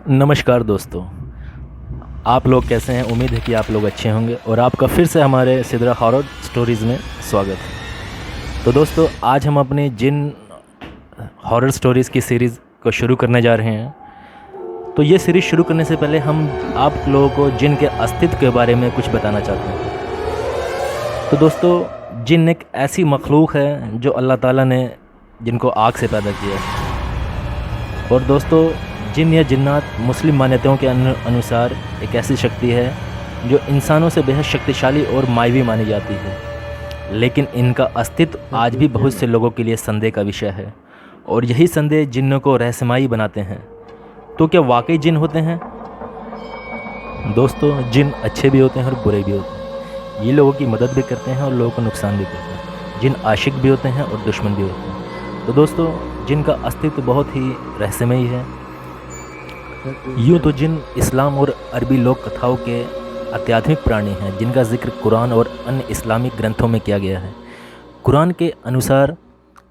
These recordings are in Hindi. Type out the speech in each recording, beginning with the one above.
नमस्कार दोस्तों। आप लोग कैसे हैं? उम्मीद है कि आप लोग अच्छे होंगे और आपका फिर से हमारे सिद्रा हॉरर स्टोरीज़ में स्वागत है। तो दोस्तों, आज हम अपनी जिन हॉरर स्टोरीज़ की सीरीज़ को शुरू करने जा रहे हैं। तो ये सीरीज़ शुरू करने से पहले हम आप लोगों को जिन के अस्तित्व के बारे में कुछ बताना चाहते हैं। तो दोस्तों, जिन एक ऐसी मखलूक है जो अल्लाह ताला ने जिनको आग से पैदा किया है। और दोस्तों, जिन या जिन्नात मुस्लिम मान्यताओं के अनुसार एक ऐसी शक्ति है जो इंसानों से बेहद शक्तिशाली और मायवी मानी जाती है, लेकिन इनका अस्तित्व आज भी बहुत से लोगों के लिए संदेह का विषय है। और यही संदेह जिन्नों को रहस्यमयी बनाते हैं। तो क्या वाकई जिन होते हैं? दोस्तों, जिन अच्छे भी होते हैं और बुरे भी होते हैं। ये लोगों की मदद भी करते हैं और लोगों को नुकसान भी करते हैं। जिन आशिक भी होते हैं और दुश्मन भी होते हैं। तो दोस्तों, जिन का अस्तित्व बहुत ही रहस्यमयी है। यूँ तो जिन इस्लाम और अरबी लोक कथाओं के आध्यात्मिक प्राणी हैं जिनका जिक्र कुरान और अन्य इस्लामिक ग्रंथों में किया गया है। कुरान के अनुसार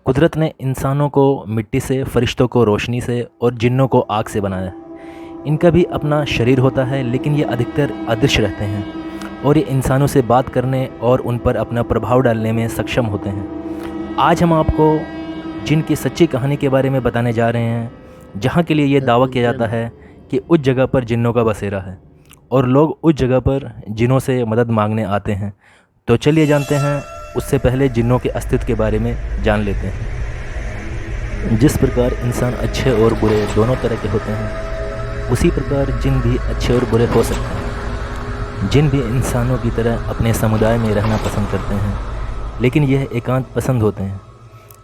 कुदरत ने इंसानों को मिट्टी से, फरिश्तों को रोशनी से और जिन्नों को आग से बनाया है। इनका भी अपना शरीर होता है, लेकिन ये अधिकतर अदृश्य रहते हैं और ये इंसानों से बात करने और उन पर अपना प्रभाव डालने में सक्षम होते हैं। आज हम आपको जिन की सच्ची कहानी के बारे में बताने जा रहे हैं, जहाँ के लिए ये दावा किया जाता है कि उस जगह पर जिन्नों का बसेरा है और लोग उस जगह पर जिन्नों से मदद मांगने आते हैं। तो चलिए जानते हैं। उससे पहले जिन्नों के अस्तित्व के बारे में जान लेते हैं। जिस प्रकार इंसान अच्छे और बुरे दोनों तरह के होते हैं, उसी प्रकार जिन भी अच्छे और बुरे हो सकते हैं। जिन भी इंसानों की तरह अपने समुदाय में रहना पसंद करते हैं, लेकिन यह एकांत पसंद होते हैं।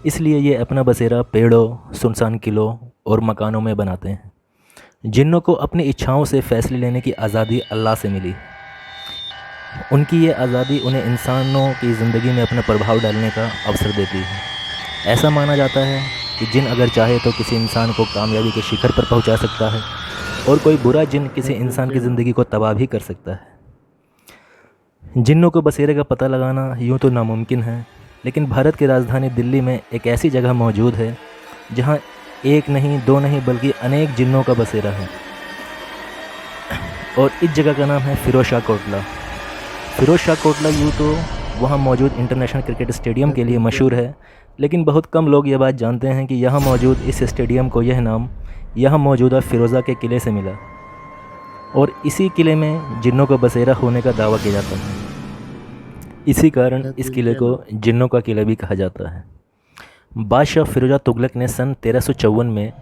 इसलिए ये अपना बसेरा पेड़ों, सुनसान किलों और मकानों में बनाते हैं। जिन्नों को अपनी इच्छाओं से फ़ैसले लेने की आज़ादी अल्लाह से मिली। उनकी ये आज़ादी उन्हें इंसानों की ज़िंदगी में अपना प्रभाव डालने का अवसर देती है। ऐसा माना जाता है कि जिन अगर चाहे तो किसी इंसान को कामयाबी के शिखर पर पहुंचा सकता है और कोई बुरा जिन किसी इंसान की ज़िंदगी को तबाह भी कर सकता है। जिन्नों को बसेरे का पता लगाना यूँ तो नामुमकिन है, लेकिन भारत की राजधानी दिल्ली में एक ऐसी जगह मौजूद है जहाँ एक नहीं, दो नहीं, बल्कि अनेक जिन्नों का बसेरा है। और इस जगह का नाम है फिरोज शाह कोटला। फिरोज शाह कोटला यूँ तो वहाँ मौजूद इंटरनेशनल क्रिकेट स्टेडियम के लिए मशहूर है, लेकिन बहुत कम लोग ये बात जानते हैं कि यहाँ मौजूद इस स्टेडियम को यह नाम यहाँ मौजूदा फ़िरोज़ा के किले से मिला और इसी किले में जिन्नों का बसेरा होने का दावा किया जाता है। इसी कारण इस किले को जिन्नों का किला भी कहा जाता है। बादशाह फ़िरोज़ा तुगलक ने सन 1354 में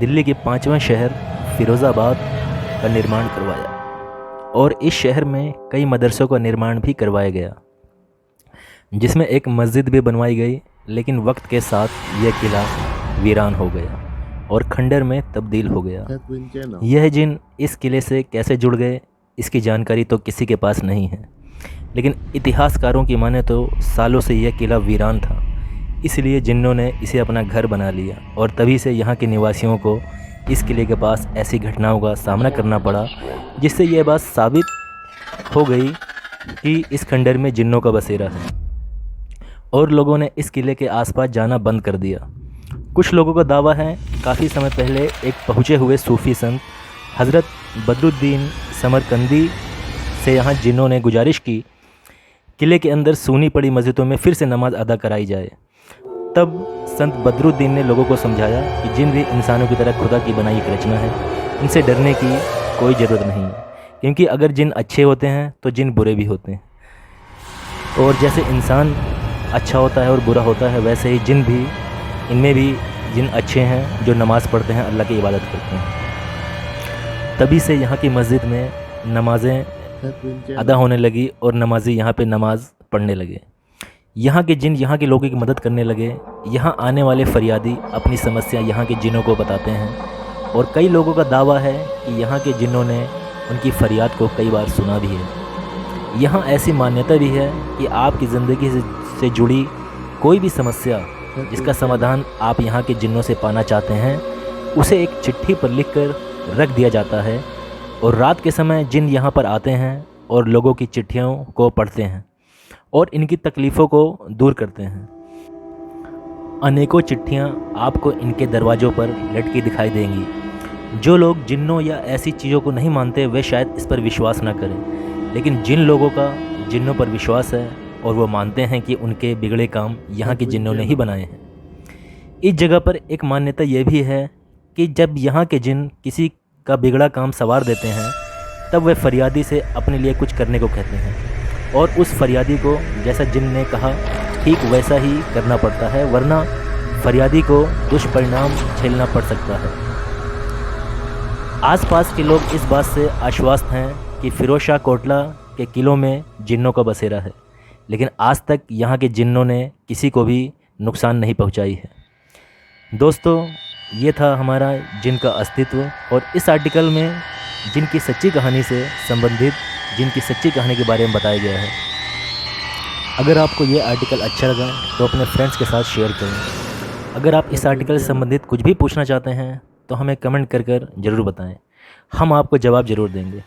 दिल्ली के 5वें शहर फ़िरोज़ाबाद का निर्माण करवाया और इस शहर में कई मदरसों का निर्माण भी करवाया गया, जिसमें एक मस्जिद भी बनवाई गई। लेकिन वक्त के साथ यह किला वीरान हो गया और खंडर में तब्दील हो गया। यह जिन इस किले से कैसे जुड़ गए, इसकी जानकारी तो किसी के पास नहीं है, लेकिन इतिहासकारों की माने तो सालों से यह किला वीरान था। इसलिए जिन्नों ने इसे अपना घर बना लिया और तभी से यहाँ के निवासियों को इस किले के पास ऐसी घटनाओं का सामना करना पड़ा, जिससे यह बात साबित हो गई कि इस खंडर में जिन्नों का बसेरा है और लोगों ने इस किले के आसपास जाना बंद कर दिया। कुछ लोगों का दावा है काफ़ी समय पहले एक पहुँचे हुए सूफ़ी संत हज़रत बदरुद्दीन समरकंदी से यहाँ जिन्नों ने गुजारिश की किले के अंदर सूनी पड़ी मस्जिदों में फिर से नमाज अदा कराई जाए। तब संत बदरुद्दीन ने लोगों को समझाया कि जिन भी इंसानों की तरह खुदा की बनाई एक रचना है, इनसे डरने की कोई ज़रूरत नहीं है, क्योंकि अगर जिन अच्छे होते हैं तो जिन बुरे भी होते हैं। और जैसे इंसान अच्छा होता है और बुरा होता है, वैसे ही जिन भी, इनमें भी जिन अच्छे हैं जो नमाज़ पढ़ते हैं, अल्लाह की इबादत करते हैं। तभी से यहाँ की मस्जिद में नमाज़ें अदा होने लगी और नमाजी यहाँ पे नमाज़ पढ़ने लगे। यहाँ के जिन यहाँ के लोगों की मदद करने लगे। यहाँ आने वाले फरियादी अपनी समस्या यहाँ के जिनों को बताते हैं और कई लोगों का दावा है कि यहाँ के जिनों ने उनकी फरियाद को कई बार सुना भी है। यहाँ ऐसी मान्यता भी है कि आपकी ज़िंदगी से जुड़ी कोई भी समस्या जिसका समाधान आप यहाँ के जिनों से पाना चाहते हैं, उसे एक चिट्ठी पर लिखकर रख दिया जाता है और रात के समय जिन यहाँ पर आते हैं और लोगों की चिट्ठियों को पढ़ते हैं और इनकी तकलीफ़ों को दूर करते हैं। अनेकों चिट्ठियाँ आपको इनके दरवाज़ों पर लटकी दिखाई देंगी जो लोग जिन्नों या ऐसी चीज़ों को नहीं मानते वे शायद इस पर विश्वास ना करें, लेकिन जिन लोगों का जिन्नों पर विश्वास है और वो मानते हैं कि उनके बिगड़े काम यहाँ के जिन्नों ने ही बनाए हैं। इस जगह पर एक मान्यता ये भी है कि जब यहाँ के जिन किसी का बिगड़ा काम संवार देते हैं तब वे फरियादी से अपने लिए कुछ करने को कहते हैं और उस फरियादी को जैसा जिन ने कहा ठीक वैसा ही करना पड़ता है, वरना फरियादी को दुष्परिणाम झेलना पड़ सकता है। आसपास के लोग इस बात से आश्वस्त हैं कि फिरोज शाह कोटला के किलों में जिन्नों का बसेरा है, लेकिन आज तक यहाँ के जिन्नों ने किसी को भी नुकसान नहीं पहुँचाई है। दोस्तों, ये था हमारा जिन का अस्तित्व और इस आर्टिकल में जिन की सच्ची कहानी से संबंधित जिन की सच्ची कहानी के बारे में बताया गया है। अगर आपको ये आर्टिकल अच्छा लगा तो अपने फ्रेंड्स के साथ शेयर करें। अगर आप इस आर्टिकल से संबंधित कुछ भी पूछना चाहते हैं तो हमें कमेंट कर ज़रूर बताएं, हम आपको जवाब ज़रूर देंगे।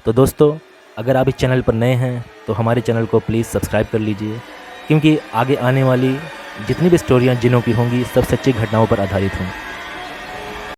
तो दोस्तों, अगर आप इस चैनल पर नए हैं तो हमारे चैनल को प्लीज़ सब्सक्राइब कर लीजिए, क्योंकि आगे आने वाली जितनी भी स्टोरियाँ जिनों की होंगी सब सच्ची घटनाओं पर आधारित होंगी।